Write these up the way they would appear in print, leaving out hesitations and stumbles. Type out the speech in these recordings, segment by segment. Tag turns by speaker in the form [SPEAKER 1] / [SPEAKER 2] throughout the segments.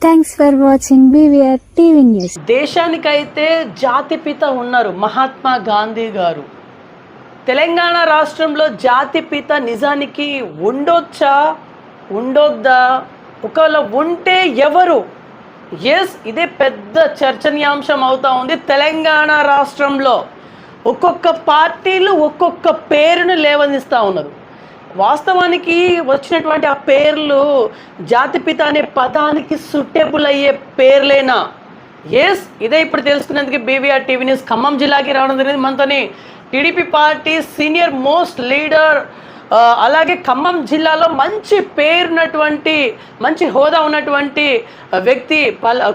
[SPEAKER 1] Thanks for watching BVR TV news.
[SPEAKER 2] దేశానికైతే జాతిపిత ఉన్నారు మహాత్మా గాంధీ గారు. తెలంగాణ రాష్ట్రంలో జాతిపిత నిజానికి ఉండొచ్చా ఉండొద్దా, ఒకవేళ ఉంటే ఎవరు? ఎస్, ఇదే పెద్ద చర్చనీయాంశం అవుతా ఉంది. తెలంగాణ రాష్ట్రంలో ఒక్కొక్క పార్టీలు ఒక్కొక్క పేరును లేవనిస్తూ ఉన్నారు. వాస్తవానికి వచ్చినటువంటి ఆ పేర్లు జాతిపిత అనే పదానికి సూటబుల్ అయ్యే పేర్లేనా? ఎస్, ఇదే ఇప్పుడు తెలుసుకునేందుకు BVR టీవీ న్యూస్ ఖమ్మం జిల్లాకి రావడం జరిగింది. మనతోని TDP party senior most leader, అలాగే ఖమ్మం జిల్లాలో మంచి పేరున్నటువంటి మంచి హోదా ఉన్నటువంటి వ్యక్తి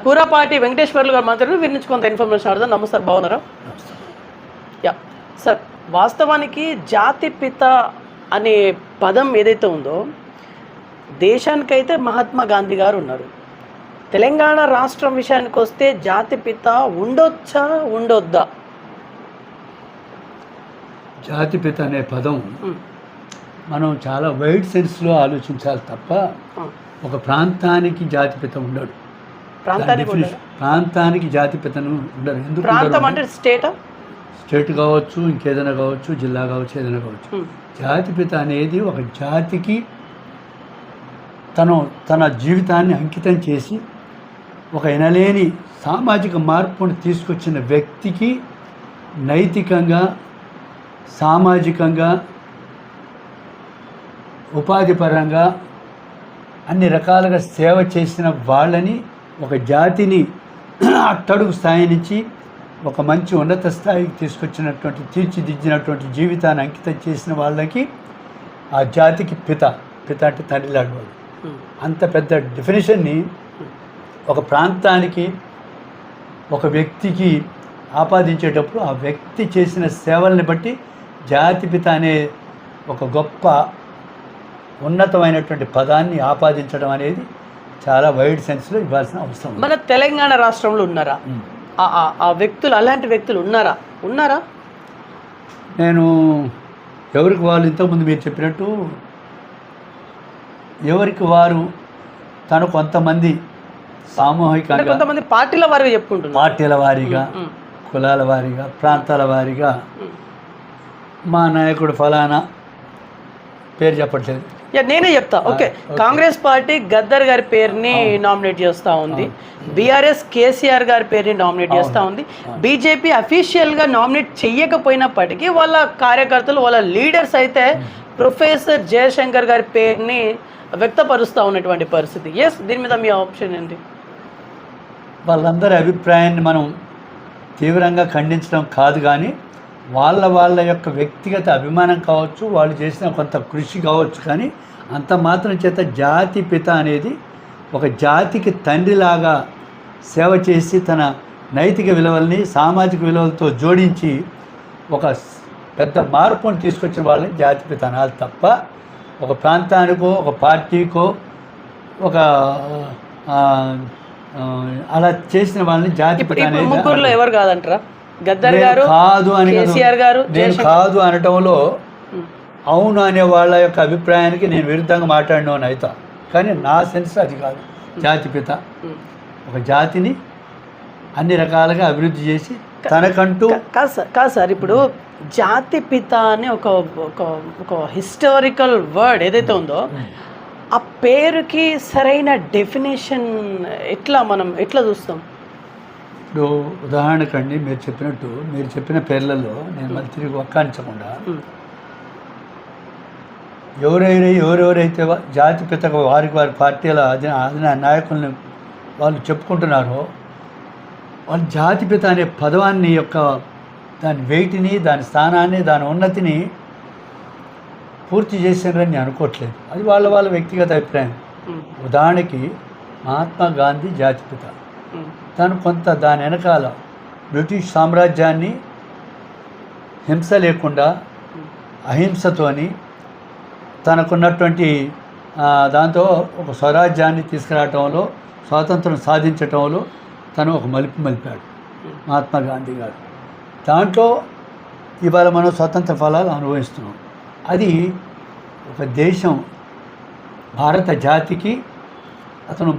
[SPEAKER 2] కూరపాటి వెంకటేశ్వర్లు గారు మాత్రమే వీరి నుంచి కొంత ఇన్ఫర్మేషన్ అడుగుతాం. నమస్తే, బాగున్నారా? యా సార్, వాస్తవానికి జాతిపిత అనే పదం ఏదైతే ఉందో దేశానికైతే మహాత్మా గాంధీ గారు ఉన్నారు. తెలంగాణ రాష్ట్రం విషయానికి వస్తే జాతిపిత ఉండొచ్చా ఉండొద్దా?
[SPEAKER 3] జాతిపిత అనే పదం మనం చాలా వైడ్ సెన్స్లో ఆలోచించాలి తప్ప ఒక ప్రాంతానికి జాతిపిత ఉండడు. ప్రాంతానికి జాతిపితను ఉండరు. ఎందుకు?
[SPEAKER 2] ప్రాంతం అంటే
[SPEAKER 3] స్టేట్ కావచ్చు, ఇంకేదైనా కావచ్చు, జిల్లా కావచ్చు, ఏదైనా కావచ్చు. జాతిపిత అనేది ఒక జాతికి తన జీవితాన్ని అంకితం చేసి ఒక ఎనలేని సామాజిక మార్పును తీసుకొచ్చిన వ్యక్తికి నైతికంగా, సామాజికంగా, ఉపాధిపరంగా అన్ని రకాలుగా సేవ చేసిన వాళ్ళని, ఒక జాతిని అట్టడుగు స్థాయి నుంచి ఒక మంచి ఉన్నత స్థాయికి తీసుకొచ్చినటువంటి, తీర్చిదిద్దినటువంటి జీవితాన్ని అంకితం చేసిన వాళ్ళకి ఆ జాతికి పిత అంటే తండ్రి లాంటి వాళ్ళు. అంత పెద్ద డెఫినేషన్ని ఒక ప్రాంతానికి, ఒక వ్యక్తికి ఆపాదించేటప్పుడు ఆ వ్యక్తి చేసిన సేవల్ని బట్టి జాతిపిత అనే ఒక గొప్ప ఉన్నతమైనటువంటి పదాన్ని ఆపాదించడం అనేది చాలా వైడ్ సెన్స్లో ఇవ్వాల్సిన అవసరం.
[SPEAKER 2] మన తెలంగాణ రాష్ట్రంలో ఉన్నారా ఆ వ్యక్తులు? అలాంటి వ్యక్తులు ఉన్నారా?
[SPEAKER 3] నేను ఎవరికి వాళ్ళు, ఇంతకుముందు మీరు చెప్పినట్టు ఎవరికి వారు తను కొంతమంది సామూహికంగా,
[SPEAKER 2] కొంతమంది పార్టీల వారిగా చెప్పుకుంటున్నారు.
[SPEAKER 3] పార్టీల వారీగా, కులాల వారీగా, ప్రాంతాల వారీగా మా నాయకుడు ఫలానా పేరు చెప్పట్లేదు,
[SPEAKER 2] నేనే చెప్తా. ఓకే, కాంగ్రెస్ పార్టీ గద్దర్ గారి పేరుని నామినేట్ చేస్తూ ఉంది, BRS కేసీఆర్ గారి పేరుని నామినేట్ చేస్తూ ఉంది, బీజేపీ అఫీషియల్గా నామినేట్ చెయ్యకపోయినప్పటికీ వాళ్ళ కార్యకర్తలు, వాళ్ళ లీడర్స్ అయితే ప్రొఫెసర్ జయశంకర్ గారి పేరుని వ్యక్తపరుస్తూ ఉన్నటువంటి పరిస్థితి. ఎస్, దీని మీద మీ ఆప్షన్ ఏంటి?
[SPEAKER 3] వాళ్ళందరి అభిప్రాయాన్ని మనం తీవ్రంగా ఖండించడం కాదు, కానీ వాళ్ళ యొక్క వ్యక్తిగత అభిమానం కావచ్చు, వాళ్ళు చేసిన కొంత కృషి కావచ్చు, కానీ అంత మాత్రం చేత జాతిపిత అనేది ఒక జాతికి తండ్రిలాగా సేవ చేసి తన నైతిక విలువల్ని సామాజిక విలువలతో జోడించి ఒక పెద్ద మార్పును తీసుకొచ్చిన వాళ్ళని జాతిపిత అనాలి తప్ప ఒక ప్రాంతానికో, ఒక పార్టీకో, ఒక అలా చేసిన వాళ్ళని జాతిపిత అనేది
[SPEAKER 2] ముగ్గురులో ఎవరు కాదంటారా? గద్దర్ గారు
[SPEAKER 3] కాదు అని,
[SPEAKER 2] కేసీఆర్ గారు.
[SPEAKER 3] నేను కాదు అనటంలో అవును అనే వాళ్ళ యొక్క అభిప్రాయానికి నేను విరుద్ధంగా మాట్లాడినాను అయితే, కానీ నా సెన్స్ అది కాదు. జాతిపిత ఒక జాతిని అన్ని రకాలుగా అభివృద్ధి చేసి తనకంటూ
[SPEAKER 2] కాదు సార్. ఇప్పుడు జాతిపిత అనే ఒక హిస్టారికల్ వర్డ్ ఏదైతే ఉందో ఆ పేరుకి సరైన డెఫినేషన్ మనం ఎట్లా చూస్తాం?
[SPEAKER 3] ఇప్పుడు ఉదాహరణకండి, మీరు చెప్పిన పేర్లలో నేను మళ్ళీ తిరిగి వక్కానించకుండా ఎవరెవరైతే జాతిపితగా వారి పార్టీల నాయకుల్ని వాళ్ళు చెప్పుకుంటున్నారో వాళ్ళు జాతిపిత అనే పదవాన్ని యొక్క దాని వెయిట్ని, దాని స్థానాన్ని, దాని ఉన్నతిని పూర్తి చేసినారని నేను అనుకోవట్లేదు. అది వాళ్ళ వ్యక్తిగత అభిప్రాయం. ఉదాహరణకి మహాత్మా గాంధీ జాతిపిత. తను కొంత దాని వెనకాల బ్రిటిష్ సామ్రాజ్యాన్ని హింస లేకుండా అహింసతోని తనకున్నటువంటి దాంతో ఒక స్వరాజ్యాన్ని తీసుకురావటంలో, స్వాతంత్రం సాధించటంలో తను ఒక మలుపు మలిపాడు మహాత్మా గాంధీ గారు. దాంట్లో ఇవాళ మనం స్వతంత్ర ఫలాలు అనుభవిస్తున్నాం. అది ఒక దేశం, భారత జాతికి అతను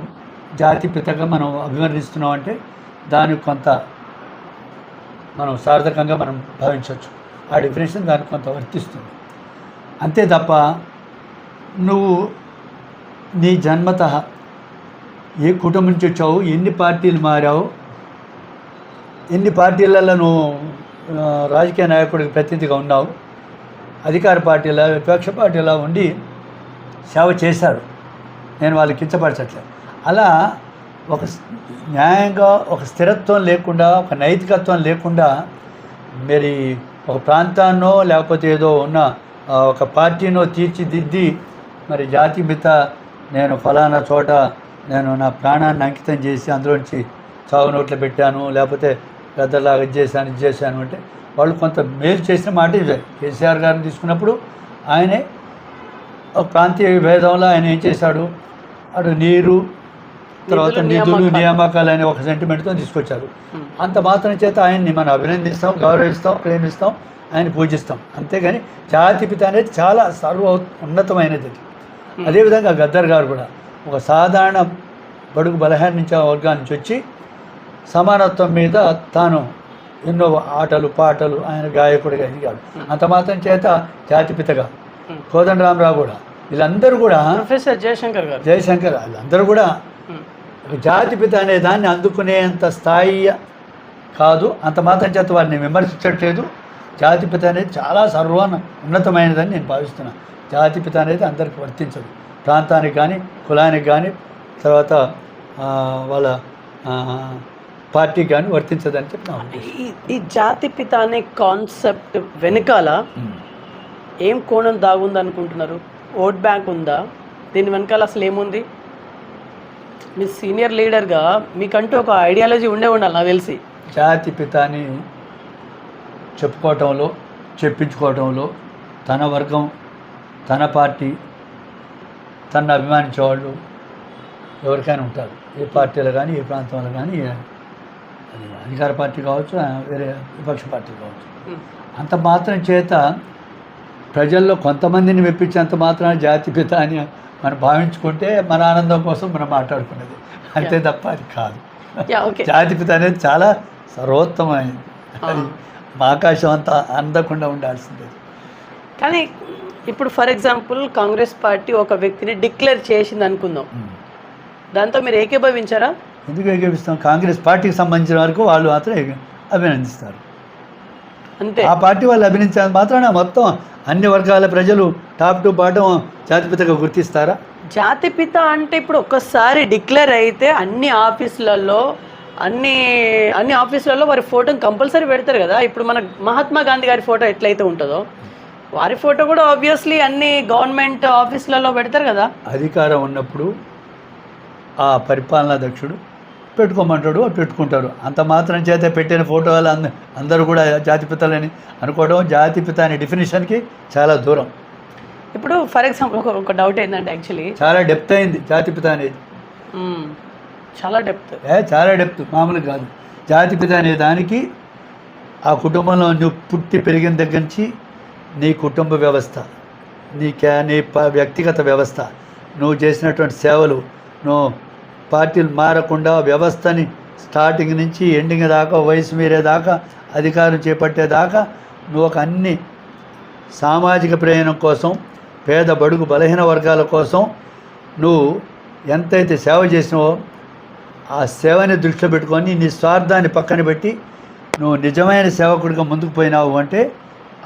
[SPEAKER 3] జాతిపితగా మనం అభివర్ణిస్తున్నాం అంటే దానికి కొంత మనం సార్థకంగా మనం భావించవచ్చు. ఆ డెఫినేషన్ దానికి కొంత వర్తిస్తుంది. అంతే తప్ప నువ్వు నీ జన్మతః ఏ కుటుంబం నుంచి వచ్చావు, ఎన్ని పార్టీలు మారావు, ఎన్ని పార్టీలలో నువ్వు రాజకీయ నాయకుడికి ప్రతినిధిగా ఉన్నావు, అధికార పార్టీలా విపక్ష పార్టీలా ఉండి సేవ చేశారు. నేను వాళ్ళకి కించపరచట్లేదు. అలా ఒక న్యాయంగా ఒక స్థిరత్వం లేకుండా, ఒక నైతికత్వం లేకుండా మరి ఒక ప్రాంతాన్నో లేకపోతే ఏదో ఉన్న ఒక పార్టీనో తీర్చిదిద్ది మరి జాతిపిత నేను ఫలానా చోట నేను నా ప్రాణాన్ని అంకితం చేసి అందులోంచి చావు నోట్లు పెట్టాను, లేకపోతే పెద్దలాగా ఇది చేశాను అంటే వాళ్ళు కొంత మేలు చేసిన మాట ఇదే. కేసీఆర్ గారిని తీసుకున్నప్పుడు ఆయనే ఒక ప్రాంతీయ భేదంలో ఆయన ఏం చేశాడు, అటు నీరు తర్వాత నిధులు నియామకాలు అనే ఒక సెంటిమెంట్తో తీసుకొచ్చారు. అంత మాత్రం చేత ఆయన్ని మనం అభినందిస్తాం, గౌరవిస్తాం, ప్రేమిస్తాం, ఆయన పూజిస్తాం. అంతేగాని జాతిపిత అనేది చాలా ఉన్నతమైనది. అదేవిధంగా గద్దర్ గారు కూడా ఒక సాధారణ బడుగు బలహీనించే వర్గాల నుంచి వచ్చి సమానత్వం మీద తాను ఎన్నో ఆటలు పాటలు ఆయన గాయకుడిగా ఎదిగాడు. అంత మాత్రం చేత జాతిపితగా కోదండరామరావు కూడా వీళ్ళందరూ కూడా
[SPEAKER 2] ప్రొఫెసర్ జయశంకర్
[SPEAKER 3] వీళ్ళందరూ కూడా జాతిపిత అనే దాన్ని అందుకునేంత స్థాయి కాదు. అంత మాత్రం చేత వారిని విమర్శించట్లేదు. జాతిపిత అనేది చాలా ఉన్నతమైనదని నేను భావిస్తున్నాను. జాతిపిత అనేది అందరికీ వర్తించదు. ప్రాంతానికి కానీ కులానికి కానీ తర్వాత వాళ్ళ పార్టీకి కానీ వర్తించదని చెప్పి
[SPEAKER 2] ఈ జాతిపిత అనే కాన్సెప్ట్ వెనకాల ఏం కోణం దాగుంది అనుకుంటున్నారు? ఓట్ బ్యాంక్ ఉందా? దీని వెనకాల అసలు ఏముంది? మీ సీనియర్ లీడర్గా మీకంటూ ఒక ఐడియాలజీ ఉండాలి నాకు తెలిసి.
[SPEAKER 3] జాతిపిత అని చెప్పుకోవటంలో చెప్పించుకోవటంలో తన వర్గం, తన పార్టీ, తనను అభిమానించేవాళ్ళు ఎవరికైనా ఉంటారు. ఏ పార్టీలో కానీ, ఏ ప్రాంతంలో కానీ, అది అధికార పార్టీ కావచ్చు, వేరే విపక్ష పార్టీ కావచ్చు. అంత మాత్రం చేత ప్రజల్లో కొంతమందిని మెప్పించేంత మాత్రాన జాతిపిత అని మనం భావించుకుంటే మన ఆనందం కోసం మనం మాట్లాడుకునేది, అంతే తప్ప అది కాదు. జాతిపిత అనేది చాలా సర్వోత్తమైనది. అది ఆకాశం అంతా అందకుండా ఉండాల్సిందే.
[SPEAKER 2] కానీ ఇప్పుడు ఫర్ ఎగ్జాంపుల్ కాంగ్రెస్ పార్టీ ఒక వ్యక్తిని డిక్లేర్ చేసింది అనుకుందాం, దాంతో మీరు ఏకీభవించారా?
[SPEAKER 3] ఎందుకు ఏకీభవిస్తాం? కాంగ్రెస్ పార్టీకి సంబంధించిన వరకు వాళ్ళు మాత్రం అభినందిస్తారు.
[SPEAKER 2] అంతే.
[SPEAKER 3] ఆ పార్టీ వాళ్ళు అభినందించాలని మాత్రాన మొత్తం అన్ని వర్గాల ప్రజలు టాప్ టు బాటం జాతిపితగా గుర్తిస్తారా?
[SPEAKER 2] జాతిపిత అంటే ఇప్పుడు ఒక్కసారి డిక్లేర్ అయితే అన్ని ఆఫీసులలో వారి ఫోటోని కంపల్సరీ పెడతారు కదా. ఇప్పుడు మన మహాత్మా గాంధీ గారి ఫోటో ఎట్లయితే ఉంటుందో వారి ఫోటో కూడా ఆబ్వియస్లీ అన్ని గవర్నమెంట్ ఆఫీసులలో పెడతారు కదా. అధికారం
[SPEAKER 3] ఉన్నప్పుడు ఆ పరిపాలనాధ్యక్షుడు పెట్టుకోమంటాడు, పెట్టుకుంటారు. అంత మాత్రం చేత పెట్టిన ఫోటో వాళ్ళు అందరూ కూడా జాతిపితలని అనుకోవడం జాతిపిత అనే డెఫినేషన్కి చాలా దూరం.
[SPEAKER 2] ఇప్పుడు ఫర్ ఎగ్జాంపుల్ ఒక డౌట్ ఏంటంటే యాక్చువల్లీ
[SPEAKER 3] చాలా డెప్త్ అయింది జాతిపిత అనేది.
[SPEAKER 2] చాలా
[SPEAKER 3] డెప్త్ మామూలు కాదు. జాతిపిత అనే దానికి ఆ కుటుంబంలో నువ్వు పుట్టి పెరిగిన దగ్గర నుంచి నీ కుటుంబ వ్యవస్థ, నీ వ్యక్తిగత వ్యవస్థ, నువ్వు చేసినటువంటి సేవలు, నువ్వు పార్టీలు మారకుండా వ్యవస్థని స్టార్టింగ్ నుంచి ఎండింగ్ దాకా, వయసు మీరేదాకా, అధికారం చేపట్టేదాకా నువ్వు ఒక అన్ని సామాజిక ప్రయోజనం కోసం, పేద బడుగు బలహీన వర్గాల కోసం నువ్వు ఎంతైతే సేవ చేసినావో ఆ సేవని దృష్టిలో పెట్టుకొని నీ స్వార్థాన్ని పక్కన పెట్టి నువ్వు నిజమైన సేవకుడిగా ముందుకు పోయినావు అంటే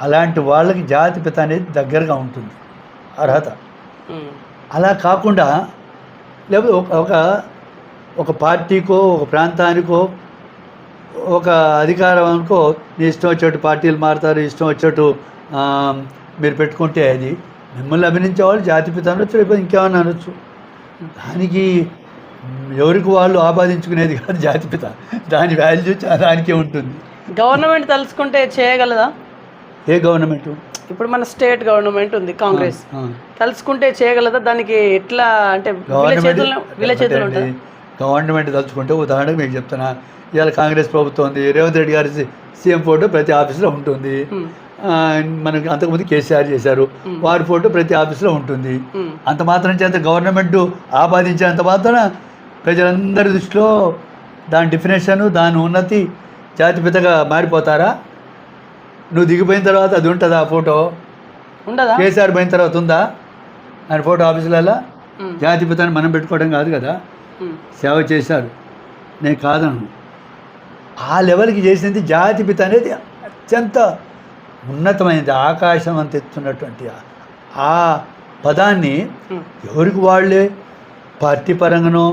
[SPEAKER 3] అలాంటి వాళ్ళకి జాతిపిత అనేది దగ్గరగా ఉంటుంది అర్హత. అలా కాకుండా లేకపోతే ఒక పార్టీకో, ఒక ప్రాంతానికో, ఒక అధికారానికో నీ ఇష్టం వచ్చేట్టు పార్టీలు మారుతారు, ఇష్టం వచ్చేట్టు మీరు పెట్టుకుంటే అది మిమ్మల్ని అభినందించే వాళ్ళు జాతిపిత అనొచ్చు, లేకపోతే ఇంకేమన్నా అనొచ్చు. దానికి ఎవరికి వాళ్ళు ఆపాదించుకునేది కాదు జాతిపిత. దాని వాల్యూ దానికే ఉంటుంది.
[SPEAKER 2] గవర్నమెంట్ తలుచుకుంటే చేయగలదా?
[SPEAKER 3] ఏ గవర్నమెంట్?
[SPEAKER 2] ఇప్పుడు మన స్టేట్ గవర్నమెంట్ ఉంది కాంగ్రెస్, తలుచుకుంటే చేయగలదా? దానికి ఎట్లా అంటే
[SPEAKER 3] గవర్నమెంట్ తలుచుకుంటే ఉదాహరణకు మీకు చెప్తున్నా, ఇవాళ కాంగ్రెస్ ప్రభుత్వం ఉంది, రేవంత్ రెడ్డి గారి సీఎం ఫోటో ప్రతి ఆఫీస్లో ఉంటుంది. మనకి అంతకుముందు కేసీఆర్ చేశారు, వారి ఫోటో ప్రతి ఆఫీస్లో ఉంటుంది. అంత మాత్రం చేత గవర్నమెంట్ ఆపాదించేంత మాత్రం ప్రజలందరి దృష్టిలో దాని డెఫినేషను, దాని ఉన్నతి జాతిపితగా మారిపోతారా? నువ్వు దిగిపోయిన తర్వాత అది ఉంటుందా? ఆ ఫోటో
[SPEAKER 2] ఉండదా?
[SPEAKER 3] కేసీఆర్ పోయిన తర్వాత ఉందా ఆయన ఫోటో ఆఫీసులలో? జాతిపితని మనం పెట్టుకోవడం కాదు కదా, సేవ చేశారు, నేను కాదను. ఆ లెవెల్కి చేసింది జాతిపిత అనేది అత్యంత ఉన్నతమైనది, ఆకాశం అంత ఎత్తున్నటువంటి ఆ పదాన్ని ఎవరికి వాళ్ళే పార్టీ పరంగానో,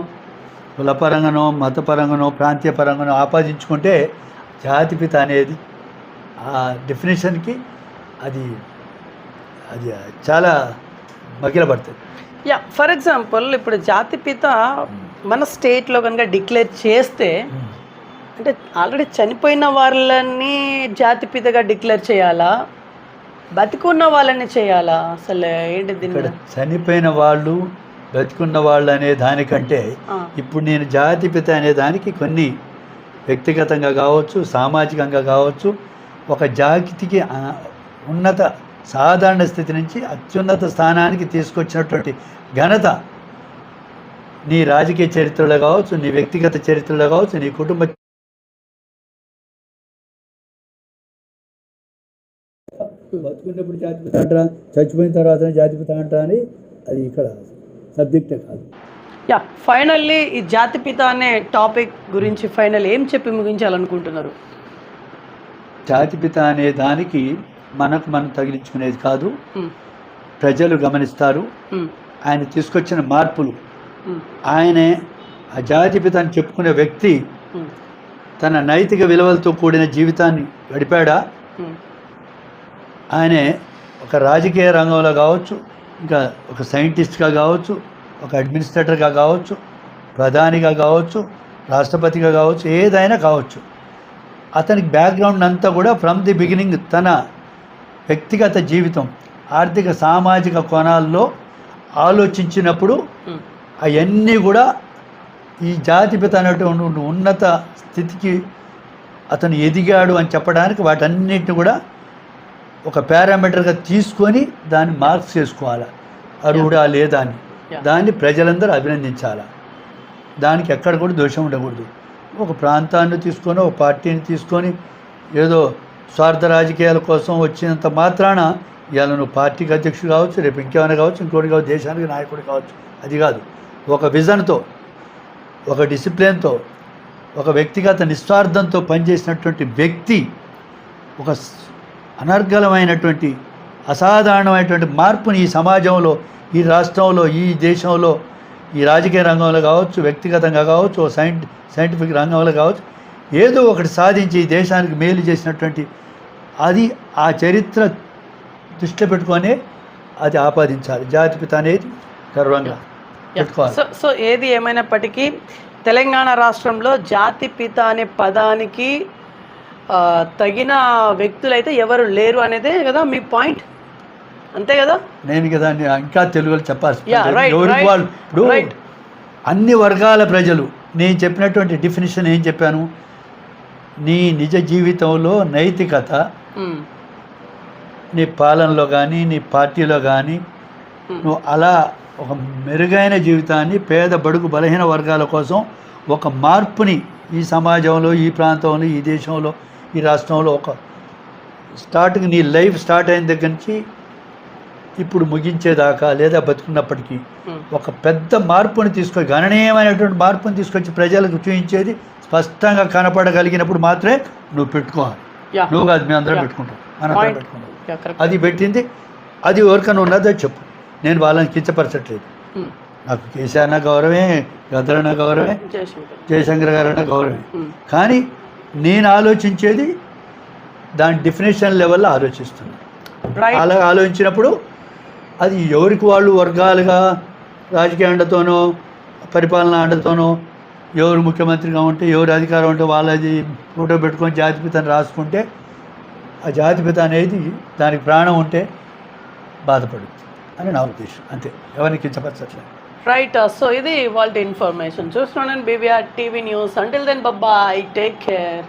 [SPEAKER 3] కులపరంగానో, మతపరంగానో, ప్రాంతీయ పరంగానో ఆపాదించుకుంటే జాతిపిత అనేది ఆ డెఫినేషన్కి అది అది చాలా మగిలపడుతుంది.
[SPEAKER 2] యా, ఫర్ ఎగ్జాంపుల్ ఇప్పుడు జాతిపిత మన స్టేట్లో కనుక డిక్లేర్ చేస్తే అంటే ఆల్రెడీ చనిపోయిన వాళ్ళని జాతిపితగా డిక్లేర్ చేయాలా, బతికున్న వాళ్ళని చేయాలా? అసలు ఏంటి
[SPEAKER 3] ఇక్కడ
[SPEAKER 2] దీన్ని?
[SPEAKER 3] చనిపోయిన వాళ్ళు, బతికున్న వాళ్ళు అనే దానికంటే ఇప్పుడు నేను జాతిపిత అనే దానికి కొన్ని వ్యక్తిగతంగా కావచ్చు, సామాజికంగా కావచ్చు, ఒక జాతికి ఉన్నత సాధారణ స్థితి నుంచి అత్యున్నత స్థానానికి తీసుకొచ్చినటువంటి ఘనత నీ రాజకీయ చరిత్రలో కావచ్చు, నీ వ్యక్తిగత చరిత్రలో కావచ్చు, నీ కుటుంబ బతుకున్నప్పుడు జాతిపిత అంటారా, చచ్చిపోయిన తర్వాత జాతిపిత అంటారా అని అది ఇక్కడ సబ్జెక్టే కాదు.
[SPEAKER 2] యా, ఫైనల్లీ ఈ జాతిపిత అనే టాపిక్ గురించి ఫైనల్ ఏం చెప్పి ముగించాలనుకుంటున్నారు?
[SPEAKER 3] జాతిపిత అనే దానికి మనకు మనం తగిలించుకునేది కాదు, ప్రజలు గమనిస్తారు. ఆయన తీసుకొచ్చిన మార్పులు, ఆయనే ఆ జాతిపిత అని చెప్పుకునే వ్యక్తి తన నైతిక విలువలతో కూడిన జీవితాన్ని గడిపాడా? ఆయనే ఒక రాజకీయ రంగంలో కావచ్చు, ఇంకా ఒక సైంటిస్ట్గా కావచ్చు, ఒక అడ్మినిస్ట్రేటర్గా కావచ్చు, ప్రధానిగా కావచ్చు, రాష్ట్రపతిగా కావచ్చు, ఏదైనా కావచ్చు, అతనికి బ్యాక్గ్రౌండ్ అంతా కూడా ఫ్రమ్ ది బిగినింగ్ తన వ్యక్తిగత జీవితం, ఆర్థిక సామాజిక కోణాల్లో ఆలోచించినప్పుడు అవన్నీ కూడా ఈ జాతిపిత అనేటువంటి ఉన్నత స్థితికి అతను ఎదిగాడు అని చెప్పడానికి వాటన్నిటిని కూడా ఒక పారామీటర్గా తీసుకొని దాన్ని మార్క్స్ చేసుకోవాలి, అర్హుడా లేదా అని. దాన్ని ప్రజలందరూ అభినందించాలి, దానికి ఎక్కడ కూడా దోషం ఉండకూడదు. ఒక ప్రాంతాన్ని తీసుకొని, ఒక పార్టీని తీసుకొని ఏదో స్వార్థ రాజకీయాల కోసం వచ్చినంత మాత్రాన ఇవాళ నువ్వు పార్టీకి అధ్యక్షుడు కావచ్చు, రేపు ఇంకేమైనా కావచ్చు, ఇంకోటి కావచ్చు, దేశానికి నాయకుడు కావచ్చు, అది కాదు. ఒక విజన్తో, ఒక డిసిప్లిన్తో, ఒక వ్యక్తిగత నిస్వార్థంతో పనిచేసినటువంటి వ్యక్తి ఒక అనర్గళమైనటువంటి అసాధారణమైనటువంటి మార్పుని ఈ సమాజంలో, ఈ రాష్ట్రంలో, ఈ దేశంలో, ఈ రాజకీయ రంగంలో కావచ్చు, వ్యక్తిగతంగా కావచ్చు, సైంటిఫిక్ రంగంలో కావచ్చు, ఏదో ఒకటి సాధించి ఈ దేశానికి మేలు చేసినటువంటి అది ఆ చరిత్ర దృష్టిలో పెట్టుకొని అది ఆపాదించాలి. జాతిపిత అనేది గర్వంగా పెట్టుకోవాలి.
[SPEAKER 2] సో ఏది ఏమైనప్పటికీ తెలంగాణ రాష్ట్రంలో జాతిపిత అనే పదానికి తగిన వ్యక్తులైతే ఎవరు లేరు అనేదే కదా మీ పాయింట్, అంతే కదా?
[SPEAKER 3] నేను కదా ఇంకా తెలుగులో చెప్పాల్సి ఎవరికి వాళ్ళు ఇప్పుడు అన్ని వర్గాల ప్రజలు, నేను చెప్పినటువంటి డెఫినేషన్ ఏం చెప్పాను, నీ నిజ జీవితంలో నైతికత నీ పాలనలో కానీ, నీ పార్టీలో కానీ నువ్వు అలా ఒక మెరుగైన జీవితాన్ని పేద బడుగు బలహీన వర్గాల కోసం ఒక మార్పుని ఈ సమాజంలో, ఈ ప్రాంతంలో, ఈ దేశంలో, ఈ రాష్ట్రంలో ఒక స్టార్టింగ్ నీ లైఫ్ స్టార్ట్ అయిన దగ్గర నుంచి ఇప్పుడు ముగించేదాకా లేదా బతుకున్నప్పటికీ ఒక పెద్ద మార్పుని గణనీయమైనటువంటి మార్పుని తీసుకొచ్చి ప్రజలకు చూపించేది స్పష్టంగా కనపడగలిగినప్పుడు మాత్రమే నువ్వు పెట్టుకోవాలి. నువ్వు కాదు, మేము అందరం పెట్టుకుంటాం, మనందరం పెట్టుకుంటాం. అది పెట్టింది, అది ఎవరికైనా ఉన్నదో చెప్పు, నేను వాళ్ళని కించపరచట్లేదు. నాకు కేసీఆర్ అన్న గౌరవమే, గద్దర్ అన్న గౌరవమే, జయశంకర్ గారు అన్న గౌరవమే. కానీ నేను ఆలోచించేది దాని డెఫినేషన్ లెవెల్లో ఆలోచిస్తున్నాను. అలా ఆలోచించినప్పుడు అది ఎవరికి వాళ్ళు వర్గాలుగా రాజకీయ అండతోనో, పరిపాలన అండతోనో, ఎవరు ముఖ్యమంత్రిగా ఉంటే, ఎవరు అధికారం ఉంటే వాళ్ళది ఫోటో పెట్టుకొని జాతిపితని రాసుకుంటే ఆ జాతిపిత అనేది దానికి ప్రాణం ఉంటే బాధపడుతుంది అని నా ఉద్దేశం, అంతే. ఎవరిని కించపరచట్లేదు.
[SPEAKER 2] రైట్. సో ఇది వాళ్ళ ఇన్ఫర్మేషన్ చూస్తున్నాను BVR TV news. Until then bye, take care.